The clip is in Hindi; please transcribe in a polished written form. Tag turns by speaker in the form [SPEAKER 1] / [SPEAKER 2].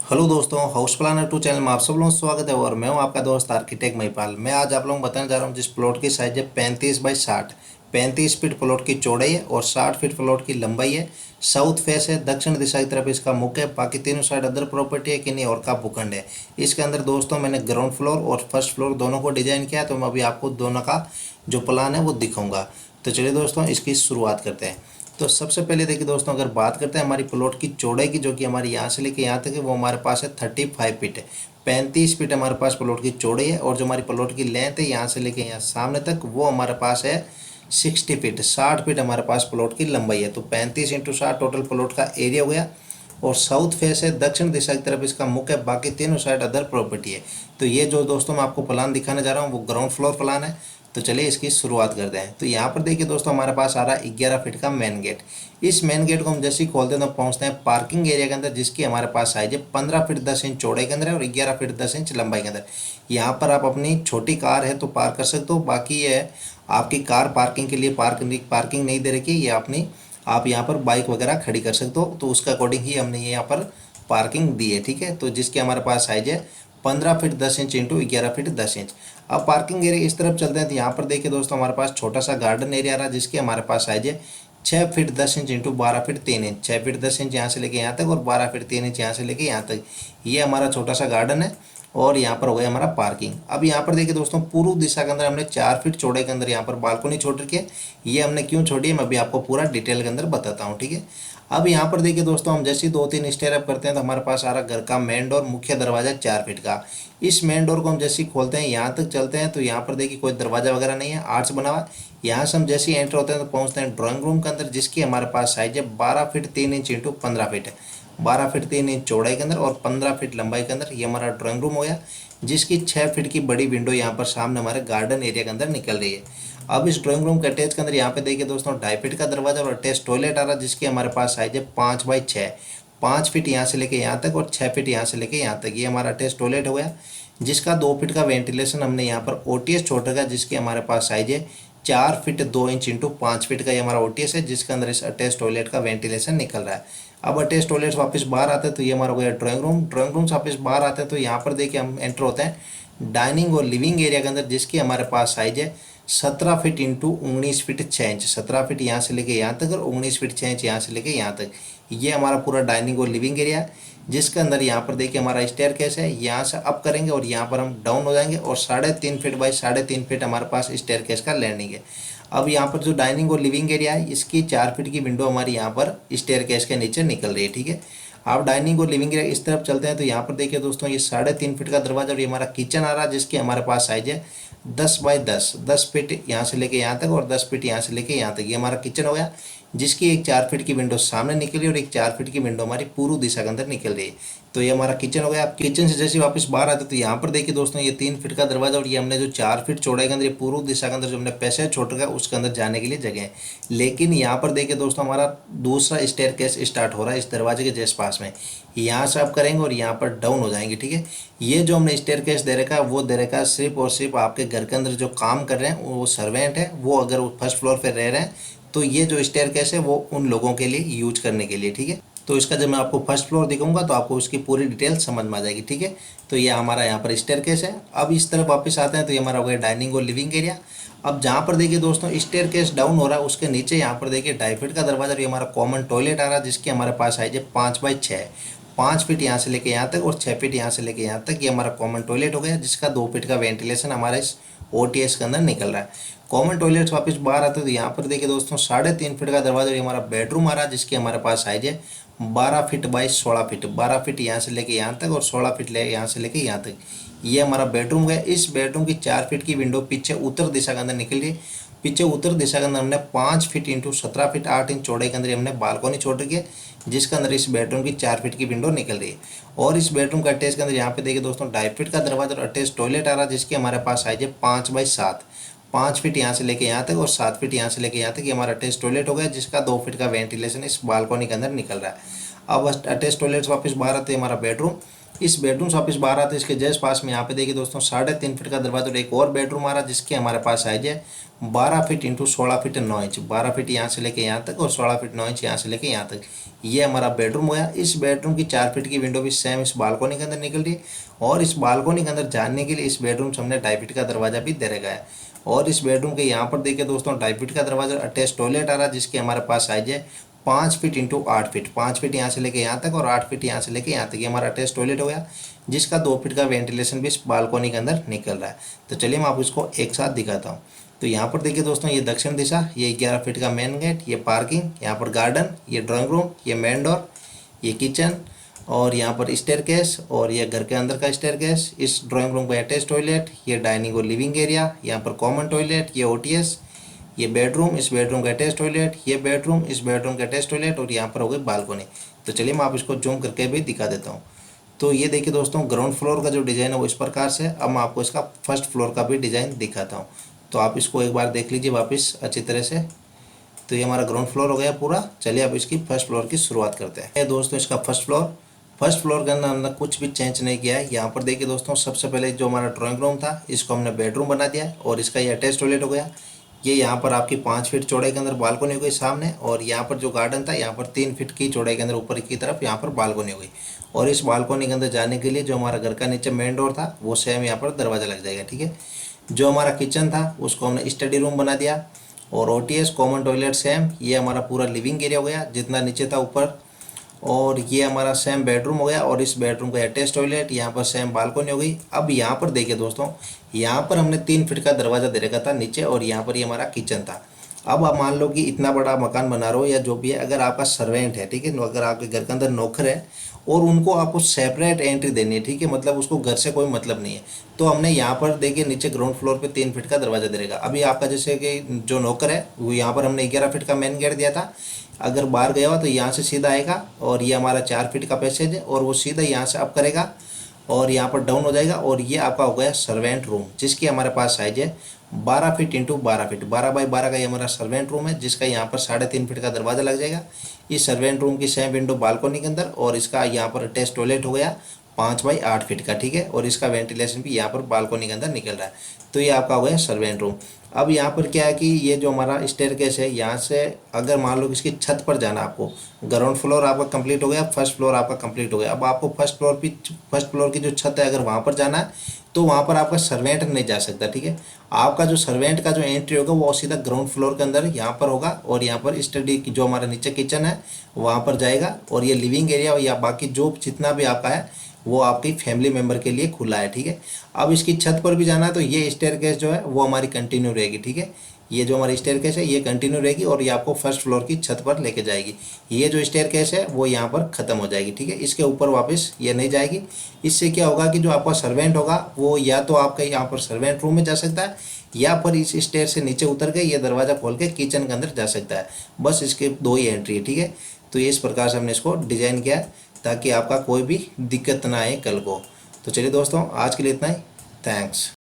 [SPEAKER 1] हेलो दोस्तों, हाउस प्लानर टू चैनल में आप सब लोगों का स्वागत है। और मैं हूं आपका दोस्त आर्किटेक्ट महिपाल। मैं आज आप लोगों को बताने जा रहा हूं जिस प्लॉट की साइज है 35 बाई 60। 35 फीट प्लॉट की चौड़ाई है और 60 फीट प्लॉट की लंबाई है। साउथ फेस है, दक्षिण दिशा की तरफ इसका मुख है। बाकी तीनों साइड अदर प्रॉपर्टी है, किन्हीं और का भूखंड है। इसके अंदर दोस्तों मैंने ग्राउंड फ्लोर और फर्स्ट फ्लोर दोनों को डिजाइन किया है, तो मैं अभी आपको दोनों का जो प्लान है वो दिखाऊंगा। तो चलिए दोस्तों, इसकी शुरुआत करते हैं। तो सबसे पहले देखिए दोस्तों, अगर बात करते हैं हमारी प्लॉट की चौड़ाई की, जो कि हमारी यहाँ से लेके यहाँ तक है, वो हमारे पास है 35 फीट है। 35 फीट हमारे पास प्लॉट की चौड़ाई है। और जो हमारी प्लॉट की लेंथ है यहाँ से लेके यहाँ सामने तक, वो हमारे पास है 60 फीट। 60 फीट हमारे पास प्लॉट की लंबाई है। तो 35 × 60 टोटल प्लॉट का एरिया हो गया। और साउथ फेस है, दक्षिण दिशा की तरफ इसका मुख है। बाकी तीनों साइड अदर प्रॉपर्टी है। तो ये जो दोस्तों मैं आपको प्लान दिखाने जा रहा हूँ वो ग्राउंड फ्लोर प्लान है। तो चलिए इसकी शुरुआत करते हैं। तो यहाँ पर देखिए दोस्तों, हमारे पास आ रहा है 11 फीट का मेन गेट। इस मेन गेट को हम जैसे ही खोलते हैं तो पहुँचते हैं पार्किंग एरिया के अंदर, जिसकी हमारे पास साइज है 15 फीट 10 इंच चौड़ाई के अंदर है और 11 फीट 10 इंच लंबाई के अंदर। यहाँ पर आप अपनी छोटी कार है तो पार्क कर सकते हो। बाकी ये आपकी कार पार्किंग के लिए पार्किंग नहीं दे रखी है, ये अपनी आप यहाँ पर बाइक वगैरह खड़ी कर सकते हो। तो उसके अकॉर्डिंग ही हमने यहाँ पर पार्किंग दी है, ठीक है। तो जिसके हमारे पास साइज है 15 feet 10 inch into 11 feet 10 inch. अब पार्किंग एरिया इस तरफ चलते हैं तो यहाँ पर देखिए दोस्तों, हमारे पास छोटा सा गार्डन एरिया रहा, जिसके हमारे पास साइज है 6 feet 10 inch into 12 feet 3 inch. 6 feet 10 inch यहाँ से लेके यहाँ तक और 12 फीट 3 इंच यहाँ से लेके यहाँ तक, ये हमारा छोटा सा गार्डन है। और यहाँ पर हो गया हमारा पार्किंग। अब यहाँ पर देखिए दोस्तों, पूर्व दिशा के अंदर हमने 4 फीट चौड़ाई के अंदर यहाँ पर बालकनी छोड़ रखी है। ये हमने क्यों छोड़ी है मैं अभी आपको पूरा डिटेल के अंदर बताता हूँ, ठीक है। अब यहाँ पर देखिए दोस्तों, हम जैसे ही 2-3 स्टेयर अप करते हैं तो हमारे पास आ रहा घर का मेन डोर, मुख्य दरवाजा 4 फीट का। इस मेन डोर को हम जैसे ही खोलते हैं यहाँ तक चलते हैं तो यहाँ पर देखिए कोई दरवाजा वगैरह नहीं है, आर्च बना हुआ है। यहाँ से हम जैसे ही एंटर होते हैं तो पहुँचते हैं ड्राइंग रूम के अंदर, जिसकी हमारे पास साइज है 12 फीट 3 इंच इंटू 15 फीट है। 12 फीट 3 इंच चौड़ाई के अंदर और 15 फीट लंबाई के अंदर ये हमारा ड्राइंग रूम हो गया, जिसकी 6 फीट की बड़ी विंडो यहाँ पर सामने हमारे गार्डन एरिया के अंदर निकल रही है। अब इस ड्राइंग रूम के अटैच के अंदर यहाँ पे देखिए दोस्तों 2.5 फीट का दरवाजा और अटैच टॉयलेट आ रहा है, जिसकी हमारे पास साइज है 5 बाई 6। 5 फीट यहाँ से लेके यहाँ तक और 6 फीट यहाँ से लेके यहाँ तक, ये हमारा अटैच टॉयलेट हो गया, जिसका 2 फीट का वेंटिलेशन हमने यहाँ पर ओटीएस छोड़ रखा है, जिसकी हमारे पास साइज है 4 फीट 2 इंच इंटू 5 फीट का, ये हमारा ओटीएस है, जिसके अंदर इस अटैच टॉयलेट का वेंटिलेशन निकल रहा है। अब अटैच टॉयलेट से वापस बाहर आते हैं तो ये हमारा हो गया ड्राइंग रूम। ड्राइंग रूम से वापस बाहर आते हैं तो यहाँ पर देखिए हम एंटर होते हैं डाइनिंग और लिविंग एरिया के अंदर, जिसकी हमारे पास साइज है 17 feet into 19 feet 6 inch. 17 feet यहाँ से लेके यहाँ तक और 19 फीट 6 इंच यहाँ से लेके यहाँ तक, ये हमारा पूरा डाइनिंग और लिविंग एरिया है, जिसके अंदर यहाँ पर देखिए हमारा स्टेयरकेस है। यहाँ से अप करेंगे और यहाँ पर हम डाउन हो जाएंगे और 3.5 फीट बाई 3.5 फीट हमारे पास स्टेयरकेस का लैंडिंग है। अब यहाँ पर जो डाइनिंग और लिविंग एरिया है, इसकी 4 फीट की विंडो हमारी यहाँ पर स्टेयरकेस के नीचे निकल रही है, ठीक है। आप डाइनिंग और लिविंग एरिया इस तरफ चलते हैं तो यहाँ पर देखिए दोस्तों, ये 3.5 फीट का दरवाजा और ये हमारा किचन आ रहा है, जिसकी हमारे पास साइज है 10 बाई 10। 10 फीट यहाँ से लेके यहाँ तक और 10 फीट यहाँ से लेके यहाँ तक, ये हमारा किचन हो गया, जिसकी एक 4 फीट की विंडो सामने निकली और एक 4 फीट की विंडो हमारी पूर्व दिशा के अंदर निकल रही है। तो ये हमारा किचन हो गया। आप किचन से जैसे वापस बाहर आते तो यहाँ पर देखिए दोस्तों, ये 3 फीट का दरवाजा और ये हमने जो 4 फीट चौड़ाई के अंदर ये पूर्व दिशा के अंदर जो हमने पैसेज छोड़ रखा है उसके अंदर जाने के लिए जगह है। लेकिन यहाँ पर देखिए दोस्तों, हमारा दूसरा स्टेयरकेस स्टार्ट हो रहा है इस दरवाजे के जस्ट पास में। यहाँ से आप करेंगे और यहाँ पर डाउन हो जाएंगे, ठीक है। ये जो हमने स्टेयरकेस दे रखा है वो दे रखा है सिर्फ और सिर्फ आपके घर के अंदर जो काम कर रहे हैं वो सर्वेंट है, वो अगर वो फर्स्ट फ्लोर पर रह रहे हैं तो ये जो स्टेयरकेस है वो उन लोगों के लिए यूज करने के लिए, ठीक है। तो इसका जब मैं आपको फर्स्ट फ्लोर दिखाऊंगा तो आपको उसकी पूरी डिटेल समझ में आ जाएगी, ठीक है। तो ये हमारा यहाँ पर स्टेयरकेस है। अब इस तरफ वापस आते हैं तो ये हमारा हो गया डाइनिंग और लिविंग एरिया। अब जहाँ पर देखिए दोस्तों स्टेयरकेस डाउन हो रहा है उसके नीचे यहाँ पर देखिए 2.5 फीट का दरवाजा, ये हमारा कॉमन टॉयलेट आ रहा है, जिसकी हमारे पास साइज है 5 बाई 6। 5 फीट यहाँ से लेके यहाँ तक और 6 फीट यहाँ से लेके यहाँ तक, ये हमारा कॉमन टॉयलेट हो गया, जिसका 2 फीट का वेंटिलेशन हमारे इस ओटीएस के अंदर निकल रहा है। कॉमन टॉयलेट से वापस बाहर आते तो यहाँ पर देखिए दोस्तों 3.5 फीट का दरवाजा, ये हमारा बेडरूम आ रहा है, जिसकी हमारे पास साइज है 12 फीट बाई 16 फीट। 12 फीट यहाँ से लेके यहाँ तक और 16 फीट ले यहाँ से लेके यहाँ तक, ये हमारा बेडरूम है। इस बेडरूम की 4 फीट की विंडो पीछे उत्तर दिशा के अंदर निकल रही है। पीछे उत्तर दिशा के अंदर हमने 5 फीट इंटू 17 फीट 8 इंच चौड़ाई के अंदर हमने बालकनी छोड़ रखी है, जिसके अंदर इस बेडरूम की 4 फीट की विंडो निकल रही है। और इस बेडरूम का अटैच के अंदर यहाँ पे देखिए दोस्तों 2.5 फीट का दरवाजा और अटैच टॉयलेट आ रहा है, जिसकी हमारे पास साइज है 5 बाई 7। 5 फीट यहाँ से लेके यहाँ तक और 7 फीट यहाँ से लेके यहाँ तक, ये हमारा अटैच टॉयलेट हो गया, जिसका 2 फीट का वेंटिलेशन इस बालकनी के अंदर निकल रहा है। अब अटैच टॉयलेट से वापस बाहर आते हैं हमारा बेडरूम। इस बेडरूम से वापस बाहर आते इसके जस्ट पास में यहाँ पे देखिए दोस्तों 3.5 फीट का दरवाजा और एक और बेडरूम आ रहा है, जिसके हमारे पास साइज है 12 feet into 16 feet 9 inch. 12 feet यहाँ से लेके यहाँ तक और 16 फीट 9 इंच यहाँ से लेके यहाँ तक, ये हमारा बेडरूम गया। इस बेडरूम की 4 फीट की विंडो भी सेम इस बालकोनी के अंदर निकल रही है, और इस बालकोनी के अंदर जाने के लिए इस बेडरूम से हमने 2.5 फीट का दरवाजा भी दे रखा है। और इस बेडरूम के यहाँ पर देखिए दोस्तों 2.5 फीट का दरवाजा, अटैच टॉयलेट आ रहा है, जिसके हमारे पास साइज है 5 फीट इंटू 8 फीट। 5 फीट यहाँ से लेके यहाँ तक और 8 फीट यहाँ से लेके यहाँ तक, ये हमारा अटैच टॉयलेट हो गया, जिसका 2 फीट का वेंटिलेशन भी इस बालकोनी के अंदर निकल रहा है। तो चलिए मैं आपको इसको एक साथ दिखाता हूँ। तो यहाँ पर देखिए दोस्तों, ये दक्षिण दिशा, ये 11 फीट का मेन गेट, ये पार्किंग, यहाँ पर गार्डन, ये ड्राइंग रूम, ये मेन डोर, ये किचन, और यहाँ पर स्टेयरकेस, और ये घर के अंदर का स्टेयरकेस। इस ड्राइंग रूम का अटैच टॉयलेट, ये डाइनिंग और लिविंग एरिया, यहाँ पर कॉमन टॉयलेट, ये ओटीएस, ये बेडरूम, इस बेडरूम का अटैच टॉयलेट, ये बेडरूम, इस बेडरूम का अटैच टॉयलेट, और यहाँ पर हो गई बालकोनी। तो चलिए मैं आप इसको जूम करके भी दिखा देता हूँ। तो ये देखिए दोस्तों, ग्राउंड फ्लोर का जो डिज़ाइन है वो इस प्रकार से। अब मैं आपको इसका फर्स्ट फ्लोर का भी डिज़ाइन दिखाता हूँ, तो आप इसको एक बार देख लीजिए वापस अच्छी तरह से। तो ये हमारा ग्राउंड फ्लोर हो गया पूरा। चलिए अब इसकी फर्स्ट फ्लोर की शुरुआत करते हैं। ये दोस्तों इसका फर्स्ट फ्लोर के अंदर हमने कुछ भी चेंज नहीं किया है। यहाँ पर देखिए दोस्तों, सबसे पहले जो हमारा ड्राइंग रूम था इसको हमने बेडरूम बना दिया है, और इसका ये अटैच टॉयलेट हो गया। ये यहाँ पर आपकी 5 फीट चौड़ाई के अंदर बालकोनी हो गई सामने, और यहाँ पर जो गार्डन था यहाँ पर 3 फीट की चौड़ाई के अंदर ऊपर की तरफ यहाँ पर बालकोनी हो गई। और इस बालकोनी के अंदर जाने के लिए जो हमारा घर का नीचे मेन डोर था वो सेम यहाँ पर दरवाज़ा लग जाएगा, ठीक है। जो हमारा किचन था उसको हमने स्टडी रूम बना दिया, और ओटीएस कॉमन टॉयलेट सेम। ये हमारा पूरा लिविंग एरिया हो गया जितना नीचे था ऊपर, और ये हमारा सेम बेडरूम हो गया, और इस बेडरूम का अटैच टॉयलेट, यहाँ पर सेम बालकोनी हो गई। अब यहाँ पर देखिए दोस्तों, यहाँ पर हमने 3 फीट का दरवाज़ा दे रखा था नीचे, और यहाँ पर ये हमारा किचन था। अब आप मान लो कि इतना बड़ा मकान बना रहे हो या जो भी है, अगर आपका सर्वेंट है, ठीक है, अगर आपके घर के अंदर नौकर है और उनको आपको सेपरेट एंट्री देनी है, ठीक है, मतलब उसको घर से कोई मतलब नहीं है, तो हमने यहाँ पर देखिए नीचे ग्राउंड फ्लोर पे 3 फीट का दरवाजा दे रहेगा। अभी आपका जैसे कि जो नौकर है वो यहाँ पर हमने 11 फीट का मेन गेट दिया था, अगर बाहर गया हुआ तो यहाँ से सीधा आएगा, और ये हमारा 4 फीट का पैसेज है, और वो सीधा यहाँ से अप करेगा और यहाँ पर डाउन हो जाएगा, और ये आपका हो गया सर्वेंट रूम, जिसकी हमारे पास साइज है 12 फीट इंटू 12 फीट। 12 बाई 12 का ये हमारा सर्वेंट रूम है, जिसका यहाँ पर 3.5 फीट का दरवाज़ा लग जाएगा। इस सर्वेंट रूम की सेम विंडो बालकोनी के अंदर, और इसका यहाँ पर अटैच टॉयलेट हो गया 5 बाई 8 फीट का, ठीक है, और इसका वेंटिलेशन भी यहाँ पर बालकोनी के अंदर निकल रहा है। तो ये आपका हो गया सर्वेंट रूम। अब यहाँ पर क्या है कि ये जो हमारा स्टेयरकेस है, यहाँ से अगर मान लो कि इसकी छत पर जाना, आपको ग्राउंड फ्लोर आपका कंप्लीट हो गया, फर्स्ट फ्लोर आपका कंप्लीट हो गया। अब आपको फर्स्ट फ्लोर की जो छत है अगर वहाँ पर जाना है तो वहाँ पर आपका सर्वेंट नहीं जा सकता, ठीक है। आपका जो सर्वेंट का जो एंट्री होगा वो सीधा ग्राउंड फ्लोर के अंदर यहाँ पर होगा, और यहाँ पर स्टडी जो हमारा नीचे किचन है वहाँ पर जाएगा, और ये लिविंग एरिया या बाकी जो जितना भी आपका है वो आपकी फैमिली मेम्बर के लिए खुला है, ठीक है। अब इसकी छत पर भी जाना है तो ये स्टेयरकेस जो है वो हमारी कंटिन्यू रहेगी, ठीक है। ये जो हमारी स्टेयरकेस है ये कंटिन्यू रहेगी, और ये आपको फर्स्ट फ्लोर की छत पर लेके जाएगी। ये जो स्टेयरकेस है वो यहाँ पर ख़त्म हो जाएगी, ठीक है, इसके ऊपर वापस ये नहीं जाएगी। इससे क्या होगा कि जो आपका सर्वेंट होगा वो या तो आपका यहाँ पर सर्वेंट रूम में जा सकता है, या फिर इस स्टेयर से नीचे उतर के ये दरवाज़ा खोल के किचन के अंदर जा सकता है। बस इसके 2 ही एंट्री है, ठीक है। तो इस प्रकार से हमने इसको डिज़ाइन किया है ताकि आपका कोई भी दिक्कत ना आए कल को। तो चलिए दोस्तों, आज के लिए इतना ही। थैंक्स।